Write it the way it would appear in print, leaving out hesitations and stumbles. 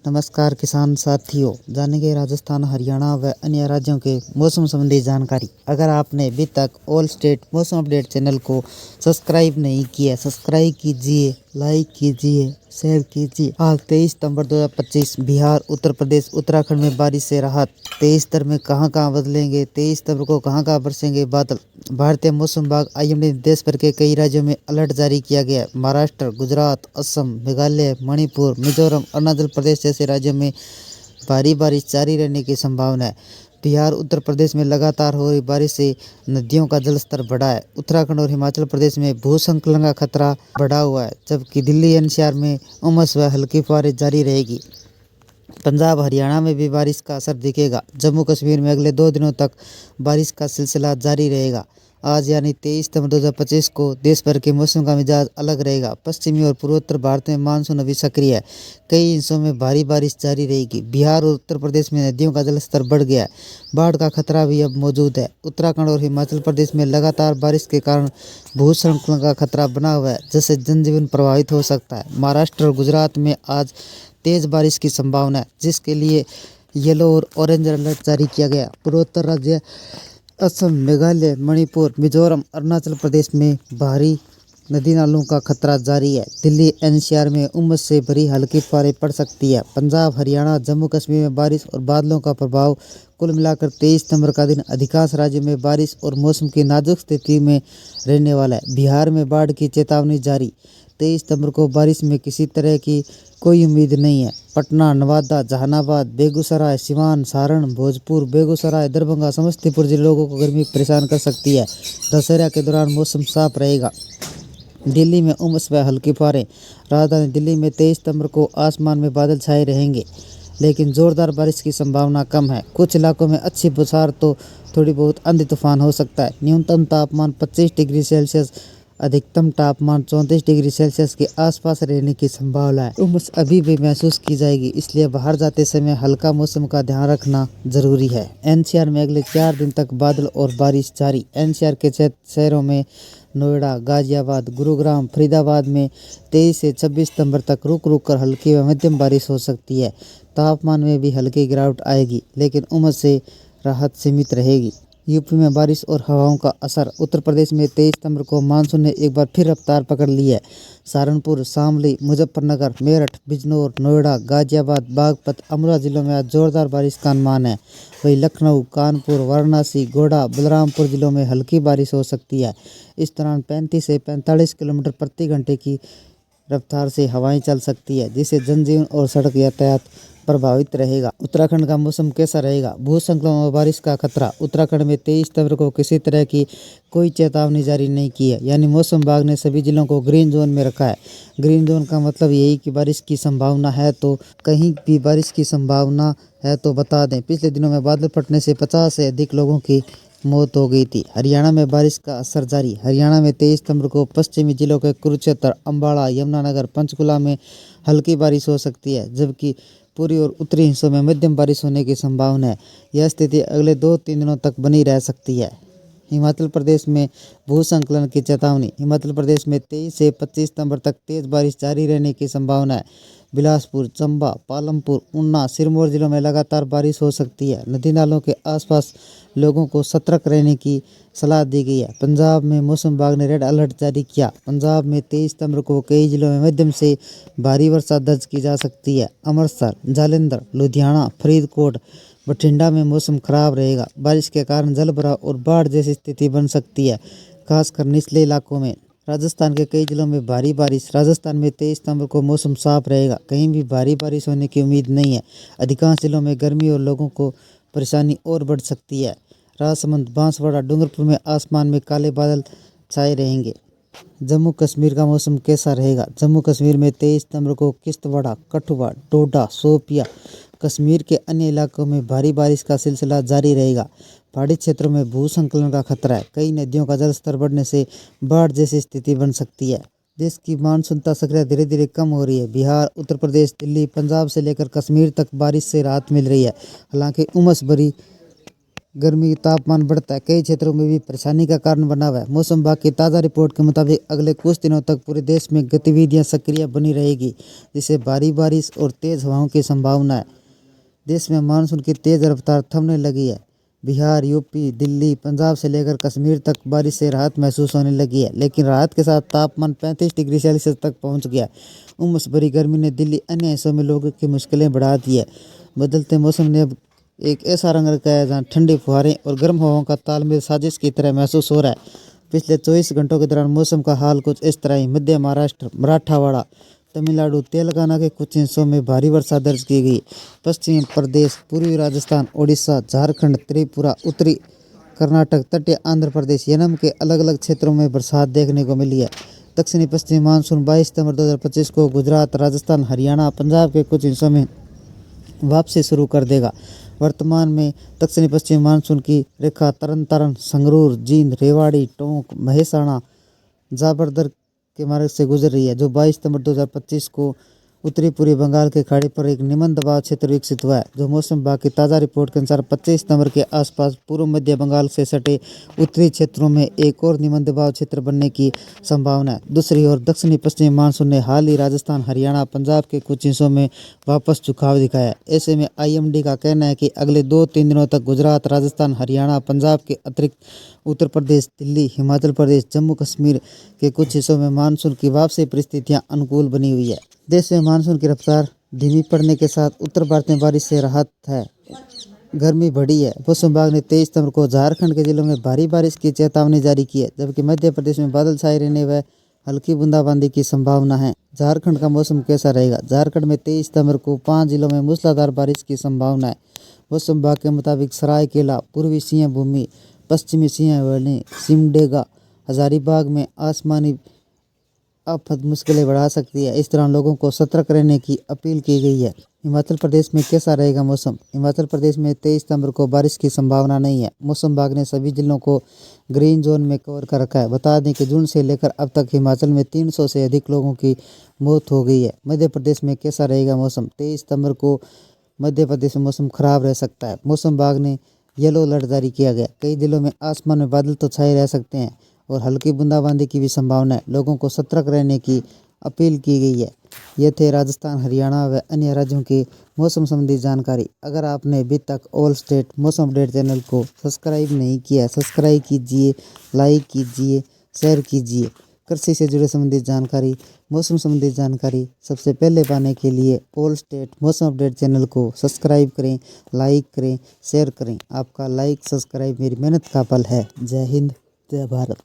नमस्कार किसान साथियों, जानेंगे राजस्थान, हरियाणा व अन्य राज्यों के मौसम संबंधी जानकारी। अगर आपने अभी तक ऑल स्टेट मौसम अपडेट चैनल को सब्सक्राइब नहीं किया, सब्सक्राइब कीजिए, लाइक कीजिए, शेयर कीजिए। आज 23 सितंबर 2025 बिहार, उत्तर प्रदेश, उत्तराखंड में बारिश से राहत। 23 सितंबर में कहां बदलेंगे, 23 सितंबर को कहां बरसेंगे बादल। भारतीय मौसम विभाग IMD ने देश भर के कई राज्यों में अलर्ट जारी किया गया है। महाराष्ट्र, गुजरात, असम, मेघालय, मणिपुर, मिजोरम, अरुणाचल प्रदेश जैसे राज्यों में भारी बारिश जारी रहने की संभावना है। बिहार, उत्तर प्रदेश में लगातार हो रही बारिश से नदियों का जलस्तर बढ़ा है। उत्तराखंड और हिमाचल प्रदेश में भूस्खलन का खतरा बढ़ा हुआ है, जबकि दिल्ली NCR में उमस व हल्की बारिश जारी रहेगी। पंजाब, हरियाणा में भी बारिश का असर दिखेगा। जम्मू कश्मीर में अगले 2 दिनों तक बारिश का सिलसिला जारी रहेगा। आज यानी 23 सितंबर 2025 को देश भर के मौसम का मिजाज अलग रहेगा। पश्चिमी और पूर्वोत्तर भारत में मानसून अभी सक्रिय है। कई हिस्सों में भारी बारिश जारी रहेगी। बिहार और उत्तर प्रदेश में नदियों का जलस्तर बढ़ गया है। बाढ़ का खतरा भी अब मौजूद है। उत्तराखंड और हिमाचल प्रदेश में लगातार बारिश के कारण भूस्खलन का खतरा बना हुआ है, जिससे जनजीवन प्रभावित हो सकता है। महाराष्ट्र और गुजरात में आज तेज बारिश की संभावना है, जिसके लिए येलो और ऑरेंज अलर्ट जारी किया गया। पूर्वोत्तर राज्य असम, मेघालय, मणिपुर, मिजोरम, अरुणाचल प्रदेश में भारी नदी नालों का खतरा जारी है। दिल्ली NCR में उमस से भरी हल्की फुहारें पड़ सकती है। पंजाब, हरियाणा, जम्मू कश्मीर में बारिश और बादलों का प्रभाव। कुल मिलाकर 23 सितंबर का दिन अधिकांश राज्यों में बारिश और मौसम की नाजुक स्थिति में रहने वाला है। बिहार में बाढ़ की चेतावनी जारी। 23 सितंबर को बारिश में किसी तरह की कोई उम्मीद नहीं है। पटना, नवादा, जहानाबाद, बेगूसराय, सिवान, सारण, भोजपुर, बेगूसराय, दरभंगा, समस्तीपुर जिले लोगों को गर्मी परेशान कर सकती है। दशहरा के दौरान मौसम साफ रहेगा। दिल्ली में उमस व हल्की फुहारें। राजधानी दिल्ली में 23 सितंबर को आसमान में बादल छाए रहेंगे, लेकिन जोरदार बारिश की संभावना कम है। कुछ इलाकों में अच्छी बौछार तो थोड़ी बहुत आंधी तूफान हो सकता है। न्यूनतम तापमान 25 डिग्री सेल्सियस, अधिकतम तापमान 34 डिग्री सेल्सियस के आसपास रहने की संभावना है। उमस अभी भी महसूस की जाएगी, इसलिए बाहर जाते समय हल्का मौसम का ध्यान रखना जरूरी है। NCR में अगले 4 दिन तक बादल और बारिश जारी। NCR के 6 शहरों में नोएडा, गाजियाबाद, गुरुग्राम, फरीदाबाद में 23 से 26 सितंबर तक रुक रुक कर हल्की व मध्यम बारिश हो सकती है। तापमान में भी हल्की गिरावट आएगी, लेकिन उमस से राहत सीमित रहेगी। यूपी में बारिश और हवाओं का असर। उत्तर प्रदेश में 23 सितंबर को मानसून ने एक बार फिर रफ्तार पकड़ ली है। सहारनपुर, शामली, मुजफ्फरनगर, मेरठ, बिजनौर, नोएडा, गाजियाबाद, बागपत, अमरोहा जिलों में आज जोरदार बारिश का अनुमान है। वहीं लखनऊ, कानपुर, वाराणसी, गोड्डा, बलरामपुर जिलों में हल्की बारिश हो सकती है। इस दौरान 35 से 45 किलोमीटर प्रति घंटे की रफ्तार से हवाएं चल सकती है, जिससे जनजीवन और सड़क यातायात प्रभावित रहेगा। उत्तराखंड का मौसम कैसा रहेगा? भूस्खलन और बारिश का खतरा। उत्तराखंड में 23 सितंबर को किसी तरह की कोई चेतावनी जारी नहीं की है, यानी मौसम विभाग ने सभी जिलों को ग्रीन जोन में रखा है। ग्रीन जोन का मतलब यही कि बारिश की संभावना है, तो कहीं भी बारिश की संभावना है तो बता दें। पिछले दिनों में बादल फटने से 50 से अधिक लोगों की मौत हो गई थी। हरियाणा में बारिश का असर जारी। हरियाणा में 23 सितंबर को पश्चिमी जिलों के कुरुक्षेत्र, अम्बाला, यमुनानगर, पंचकुला में हल्की बारिश हो सकती है, जबकि पूर्वी और उत्तरी हिस्सों में मध्यम बारिश होने की संभावना है। यह स्थिति अगले 2-3 दिनों तक बनी रह सकती है। हिमाचल प्रदेश में भूस्खलन की चेतावनी। हिमाचल प्रदेश में 23 से 25 सितंबर तक तेज बारिश जारी रहने की संभावना है। बिलासपुर, चंबा, पालमपुर, ऊना, सिरमौर जिलों में लगातार बारिश हो सकती है। नदी नालों के आसपास लोगों को सतर्क रहने की सलाह दी गई है। पंजाब में मौसम विभाग ने रेड अलर्ट जारी किया। पंजाब में 23 सितंबर को कई जिलों में मध्यम से भारी वर्षा दर्ज की जा सकती है। अमृतसर, जालंधर, लुधियाना, फरीदकोट, बठिंडा में मौसम खराब रहेगा। बारिश के कारण जलभराव और बाढ़ जैसी स्थिति बन सकती है, खासकर निचले इलाकों में। राजस्थान के कई जिलों में भारी बारिश। राजस्थान में 23 सितंबर को मौसम साफ रहेगा, कहीं भी भारी बारिश होने की उम्मीद नहीं है। अधिकांश जिलों में गर्मी और लोगों को परेशानी और बढ़ सकती है। राजसमंद, बांसवाड़ा, डूंगरपुर में आसमान में काले बादल छाए रहेंगे। जम्मू कश्मीर का मौसम कैसा रहेगा? जम्मू कश्मीर में 23 सितंबर को किश्तवाड़, कठुआ, डोडा, शोपिया, कश्मीर के अन्य इलाकों में भारी बारिश का सिलसिला जारी रहेगा। पहाड़ी क्षेत्रों में भूस्खलन का खतरा है। कई नदियों का जलस्तर बढ़ने से बाढ़ जैसी स्थिति बन सकती है। देश की मानसूनता सक्रियता धीरे धीरे कम हो रही है। बिहार, उत्तर प्रदेश, दिल्ली, पंजाब से लेकर कश्मीर तक बारिश से राहत मिल रही है। हालांकि उमस भरी गर्मी तापमान बढ़ता है, कई क्षेत्रों में भी परेशानी का कारण बना हुआ है। मौसम विभाग की ताज़ा रिपोर्ट के मुताबिक अगले कुछ दिनों तक पूरे देश में गतिविधियां सक्रिय बनी रहेगी, जिससे भारी बारिश और तेज हवाओं की संभावना है। देश में मानसून की तेज रफ्तार थमने लगी है। बिहार, यूपी, दिल्ली, पंजाब से लेकर कश्मीर तक बारिश से राहत महसूस होने लगी है, लेकिन राहत के साथ तापमान 35 डिग्री सेल्सियस तक पहुंच गया। उमस भरी गर्मी ने दिल्ली अन्य हिस्सों में लोगों की मुश्किलें बढ़ा दी है। बदलते मौसम ने अब एक ऐसा रंग रखा है जहाँ ठंडी फुहारें और गर्म हवाओं का तालमेल साजिश की तरह महसूस हो रहा है। पिछले 24 घंटों के दौरान मौसम का हाल कुछ इस तरह ही। मध्य महाराष्ट्र, मराठवाड़ा, तमिलनाडु, तेलंगाना के कुछ हिस्सों में भारी वर्षा दर्ज की गई। पश्चिमी प्रदेश, पूर्वी राजस्थान, ओडिशा, झारखंड, त्रिपुरा, उत्तरी कर्नाटक, तटीय आंध्र प्रदेश, यनम के अलग अलग क्षेत्रों में बरसात देखने को मिली है। दक्षिणी पश्चिमी मानसून 22 सितंबर 2025 को गुजरात, राजस्थान, हरियाणा, पंजाब के कुछ हिस्सों में वापसी शुरू कर देगा। वर्तमान में दक्षिणी पश्चिमी मानसून की रेखा तरन तारण, संगरूर, जींद, रेवाड़ी, टोंक, महेसाणा, जाबरदर के मार्ग से गुजर रही है, जो 22 सितंबर 2025 को उत्तरी पूर्वी बंगाल के खाड़ी पर एक निम्न दबाव क्षेत्र विकसित हुआ है, जो मौसम विभाग की ताज़ा रिपोर्ट के अनुसार 25 सितंबर के आसपास पूर्व मध्य बंगाल से सटे उत्तरी क्षेत्रों में एक और निम्न दबाव क्षेत्र बनने की संभावना है। दूसरी ओर दक्षिणी पश्चिमी मानसून ने हाल ही राजस्थान, हरियाणा, पंजाब के कुछ हिस्सों में वापस झुकाव दिखाया है। ऐसे में IMD का कहना है कि अगले 2-3 दिनों तक गुजरात, राजस्थान, हरियाणा, पंजाब के अतिरिक्त उत्तर प्रदेश, दिल्ली, हिमाचल प्रदेश, जम्मू कश्मीर के कुछ हिस्सों में मानसून की वापसी परिस्थितियां अनुकूल बनी हुई है। देश में मानसून की रफ्तार धीमी पड़ने के साथ उत्तर भारत में बारिश से राहत है। गर्मी बढ़ी है। मौसम विभाग ने 23 सितंबर को झारखंड के जिलों में भारी बारिश की चेतावनी जारी की है, जबकि मध्य प्रदेश में बादल छाए रहने व हल्की बूंदाबांदी की संभावना है। झारखंड का मौसम कैसा रहेगा? झारखंड में 23 सितंबर को 5 जिलों में मूसलाधार बारिश की संभावना है। मौसम विभाग के मुताबिक सरायकेला, पूर्वी सिंहभूमि, पश्चिमी सिंहभूमि, सिमडेगा, हजारीबाग में आसमानी आफत मुश्किलें बढ़ा सकती है। इस दौरान लोगों को सतर्क रहने की अपील की गई है। हिमाचल प्रदेश में कैसा रहेगा मौसम? हिमाचल प्रदेश में 23 सितंबर को बारिश की संभावना नहीं है। मौसम विभाग ने सभी जिलों को ग्रीन जोन में कवर कर रखा है। बता दें कि जून से लेकर अब तक हिमाचल में 300 से अधिक लोगों की मौत हो गई है। मध्य प्रदेश में कैसा रहेगा मौसम? 23 सितंबर को मध्य प्रदेश में मौसम खराब रह सकता है। मौसम विभाग ने येलो अलर्ट जारी किया गया। कई जिलों में आसमान में बादल तो छाए रह सकते हैं और हल्की बूंदाबांदी की भी संभावना है। लोगों को सतर्क रहने की अपील की गई है। ये थे राजस्थान, हरियाणा व अन्य राज्यों की मौसम संबंधी जानकारी। अगर आपने अभी तक ऑल स्टेट मौसम अपडेट चैनल को सब्सक्राइब नहीं किया है, सब्सक्राइब कीजिए, लाइक कीजिए, शेयर कीजिए। कृषि से जुड़े संबंधित जानकारी, मौसम संबंधी जानकारी सबसे पहले पाने के लिए ऑल स्टेट मौसम अपडेट चैनल को सब्सक्राइब करें, लाइक करें, शेयर करें। आपका लाइक, सब्सक्राइब मेरी मेहनत का फल है। जय हिंद, जय भारत।